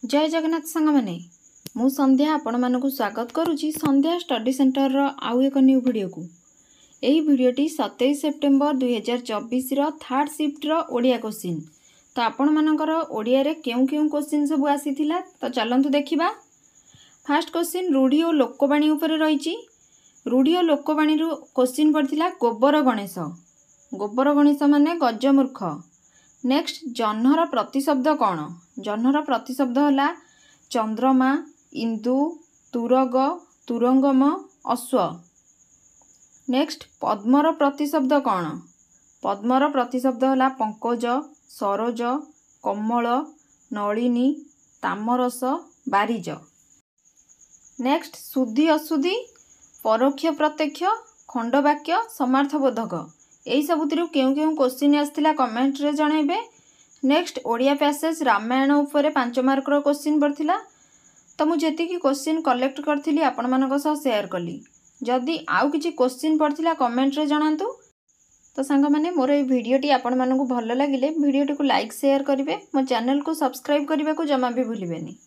जय जगन्नाथ सांग मैंने मु संध्या आपण मानक स्वागत करुच्ची संध्या स्टडी सेंटर आउ एक न्यू वीडियो को। यही वीडियोटी 27 September 2024 third shift Odia question. तो आपण मानकर ओडिया रे केउ केउ क्वेश्चन सब आसीथिला तो चलंतु देखिबा। फर्स्ट क्वेश्चन रूढ़ी और लोकवाणी ऊपर रही। रूढ़ी और लोकवाणी रु क्वेश्चन पड़थिला गोबर गणेश। गोबर गणेश माने गजमूर्ख। नेक्स्ट जह्नर प्रतिशब्द कौन? जह्नर प्रतिशब्द होला चंद्रमा, इंदु, तुरग, तुरंगम, अश्व। नेक्स्ट पद्मर प्रतिशब्द कौन? पद्मर प्रतिशब्द होला पंकज, सरोज, कमल, नलिनी, तामरस, बारिज। नेक्स्ट शुद्धि अशुद्धि, परोक्ष प्रत्यक्ष, खंडवाक्य, समार्थबोधक। यही सबुतिरु केउ केउ क्वेश्चन आसथिला कमेंट रे जणाइबे। नेक्स्ट ओडिया पैसेज रामायण ऊपर 5 मार्क रो क्वेश्चन पड़थिला। तो मु जेति की क्वेश्चन कलेक्ट करथिली आपण मानक सह शेयर कली। जदि आउ किछि क्वेश्चन पड़थिला कमेंट रे जणांतु। तो सांग माने मोर ए वीडियोटी आपण मानकु भलो लागिले वीडियोटी को लाइक शेयर करिवे। मो चैनल को सब्सक्राइब करबा को जमा भी भूलिबेनी।